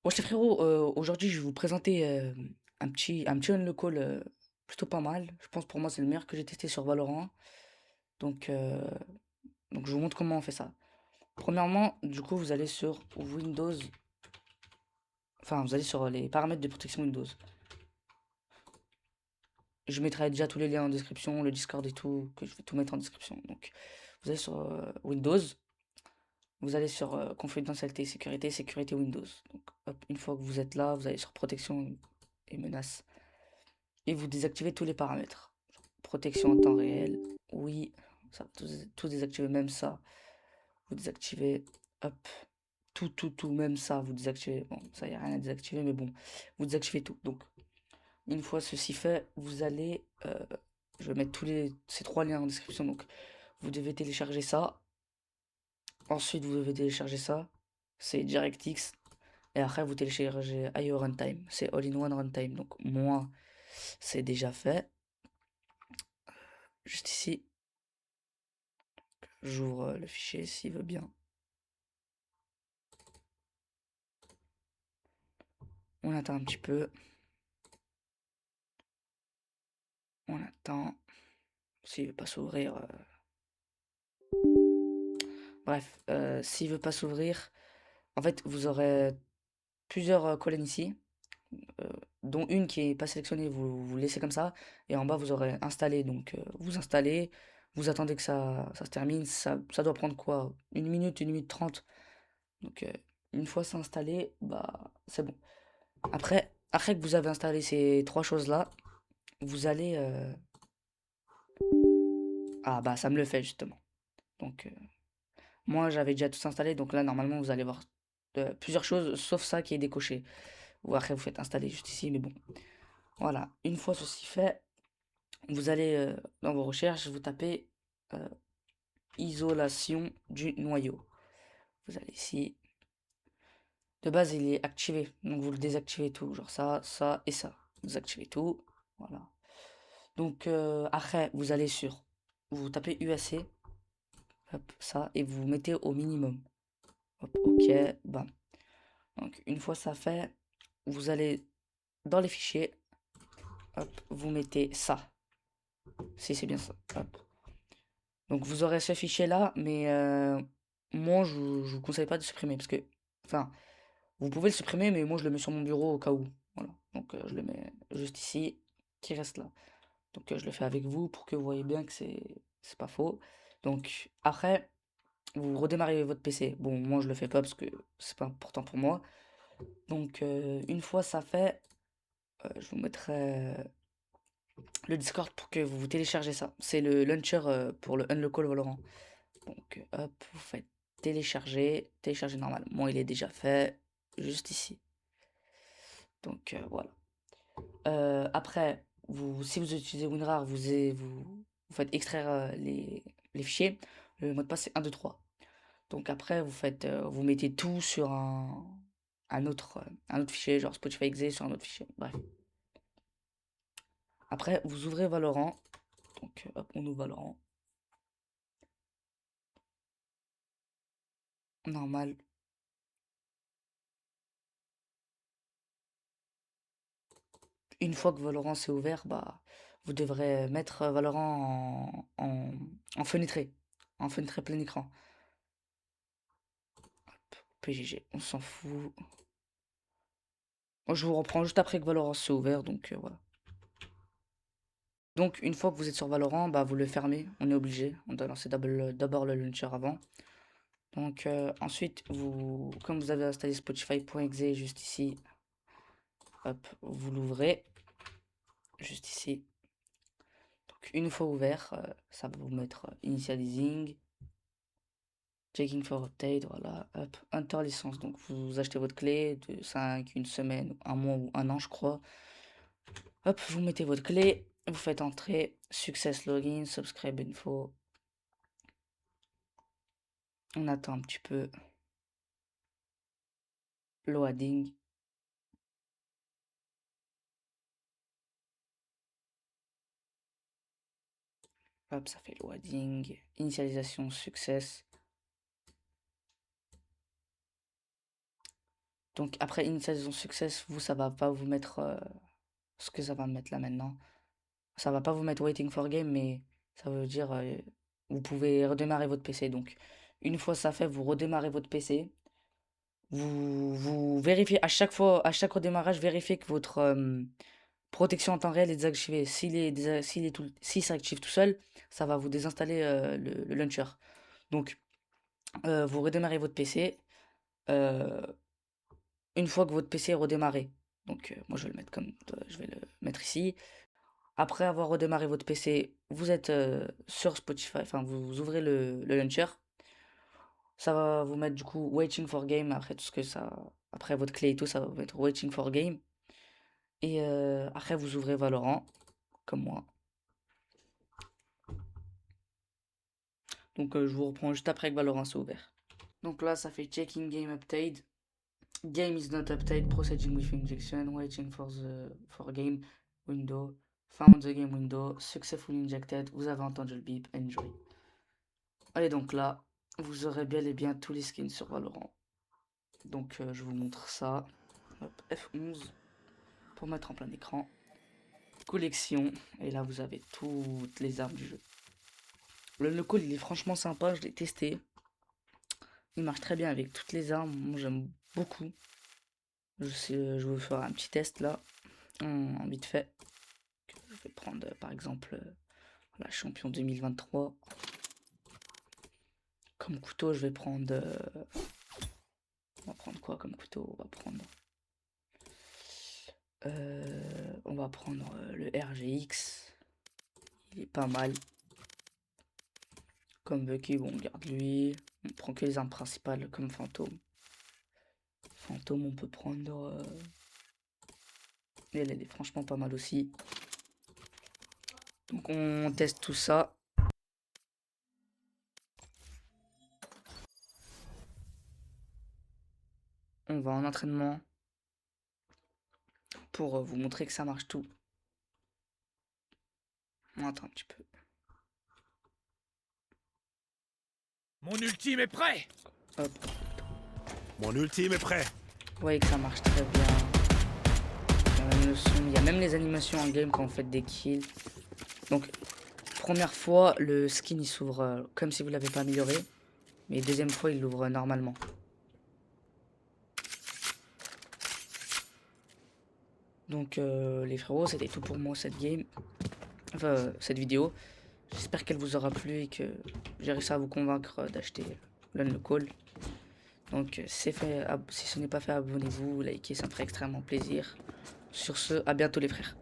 Wesh les frérots, aujourd'hui je vais vous présenter un petit unlockall plutôt pas mal. Je pense pour moi c'est le meilleur que j'ai testé sur Valorant. Donc, euh, donc je vous montre comment on fait ça. Premièrement, du coup vous allez sur Windows, enfin vous allez sur les paramètres de protection Windows. Je mettrai déjà tous les liens en description, le Discord et tout, que je vais tout mettre en description. Donc vous allez sur Windows, vous allez sur confidentialité, sécurité, sécurité Windows. Donc hop, une fois que vous êtes là, vous allez sur protection et menaces. Et vous désactivez tous les paramètres. Protection en temps réel, oui, ça va tout désactiver, même ça. Vous désactivez, hop, tout, même ça, vous désactivez. Bon, ça, y a rien à désactiver, mais bon, vous désactivez tout. Donc, une fois ceci fait, vous allez, je vais mettre ces trois liens en description. Donc, vous devez télécharger ça. Ensuite, vous devez télécharger ça. C'est DirectX. Et après, vous téléchargez IO Runtime. C'est All-in-One Runtime. Donc, moi, c'est déjà fait. Juste ici, j'ouvre le fichier s'il veut bien. On attend un petit peu. On attend. S'il veut pas s'ouvrir. Bref, s'il veut pas s'ouvrir, en fait, vous aurez plusieurs colonnes ici, euh, dont une qui est pas sélectionnée, vous laissez comme ça, et en bas vous aurez installé, donc vous installez, vous attendez que ça se termine, ça doit prendre quoi? Une minute 30. Donc une fois c'est installé, bah c'est bon. Après que vous avez installé ces trois choses-là, vous allez... Ah bah ça me le fait justement. Donc moi j'avais déjà tout installé, donc là normalement vous allez voir plusieurs choses, sauf ça qui est décoché. Ou après vous faites installer juste ici, mais bon. Voilà, une fois ceci fait, vous allez dans vos recherches, vous tapez euh, isolation du noyau. Vous allez ici. De base il est activé, donc vous le désactivez tout, genre ça et ça. Vous activez tout, voilà. Donc après vous allez sur, vous tapez UAC, hop, ça, et vous mettez au minimum. Hop, ok, bam. Donc une fois ça fait, vous allez dans les fichiers, hop, vous mettez ça. Si c'est bien ça. Hop. Donc vous aurez ce fichier là, mais moi je vous conseille pas de supprimer parce que, enfin, vous pouvez le supprimer, mais moi je le mets sur mon bureau au cas où. Voilà. Donc je le mets juste ici, qui reste là. Donc je le fais avec vous pour que vous voyez bien que c'est pas faux. Donc après, vous redémarrez votre PC. Bon, moi je le fais pas parce que c'est pas important pour moi. Donc une fois ça fait, je vous mettrai le Discord pour que vous téléchargez ça. C'est le launcher pour le Unlockable Valorant. Donc hop, vous faites télécharger normal. Moi il est déjà fait, juste ici. Donc voilà. Après, si vous utilisez WinRAR, vous faites extraire les fichiers. Le mot de passe c'est 1, 2, 3. Donc après, vous mettez tout sur un autre fichier, genre Spotify exe sur un autre fichier. Bref. Après, vous ouvrez Valorant. Donc hop, on ouvre Valorant. Normal. Une fois que Valorant s'est ouvert, bah, vous devrez mettre Valorant en fenêtré. En fenêtré plein écran. PGG, on s'en fout. Moi, je vous reprends juste après que Valorant s'est ouvert, donc voilà. Donc, une fois que vous êtes sur Valorant, bah, vous le fermez. On est obligé. On doit lancer d'abord le launcher avant. Donc, ensuite, comme vous avez installé Spotify.exe juste ici, hop, vous l'ouvrez. Juste ici. Donc, une fois ouvert, ça va vous mettre Initializing. Checking for update, voilà, hop, enter licence. Donc vous achetez votre clé de 5, une semaine, un mois ou un an, je crois. Hop, vous mettez votre clé, vous faites entrer, success login, subscribe info. On attend un petit peu. Loading. Hop, ça fait loading. Initialisation success. Donc après Initialization Success, vous, ça va pas vous mettre ce que ça va me mettre là maintenant. Ça va pas vous mettre Waiting for Game, mais ça veut dire vous pouvez redémarrer votre PC. Donc une fois ça fait, vous redémarrez votre PC. Vous vérifiez à chaque fois, à chaque redémarrage, vérifiez que votre protection en temps réel est désactivée. S'il s'active tout seul, ça va vous désinstaller le launcher. Donc vous redémarrez votre PC. euh, une fois que votre PC est redémarré. Donc moi je vais le mettre comme je vais le mettre ici. Après avoir redémarré votre PC, vous êtes sur Spotify, enfin vous ouvrez le launcher. Ça va vous mettre du coup Waiting for Game après tout ce que ça. Après votre clé et tout, ça va vous mettre Waiting for Game. Et après vous ouvrez Valorant, comme moi. Donc je vous reprends juste après que Valorant soit ouvert. Donc là ça fait Checking Game Update. Game is not updated, proceeding with injection, waiting for game window, found the game window, successfully injected, vous avez entendu le bip, enjoy. Allez donc là, vous aurez bel et bien tous les skins sur Valorant. Donc je vous montre ça. Hop, F11 pour mettre en plein écran. Collection, et là vous avez toutes les armes du jeu. Le call il est franchement sympa, je l'ai testé. Il marche très bien avec toutes les armes, moi j'aime beaucoup. Je vais vous faire un petit test là, en vite fait. Je vais prendre par exemple la champion 2023. Comme couteau, je vais prendre. On va prendre quoi comme couteau? On va prendre le RGX. Il est pas mal. Comme Bucky, bon, on garde lui. On prend que les armes principales comme fantôme. Fantôme, on peut prendre. Elle est franchement pas mal aussi. Donc on teste tout ça. On va en entraînement pour vous montrer que ça marche tout. On attend un petit peu. Mon ultime est prêt. Hop. Mon ultime est prêt. Vous voyez que ça marche très bien. Il y a même le son, il y a même les animations en game quand vous faites des kills. Donc, première fois, le skin il s'ouvre comme si vous l'avez pas amélioré. Mais deuxième fois, il l'ouvre normalement. Donc, les frérots, c'était tout pour moi cette game. Enfin, cette vidéo. J'espère qu'elle vous aura plu et que j'ai réussi à vous convaincre d'acheter le call. Donc, si ce n'est pas fait, abonnez-vous, likez, ça me ferait extrêmement plaisir. Sur ce, à bientôt les frères.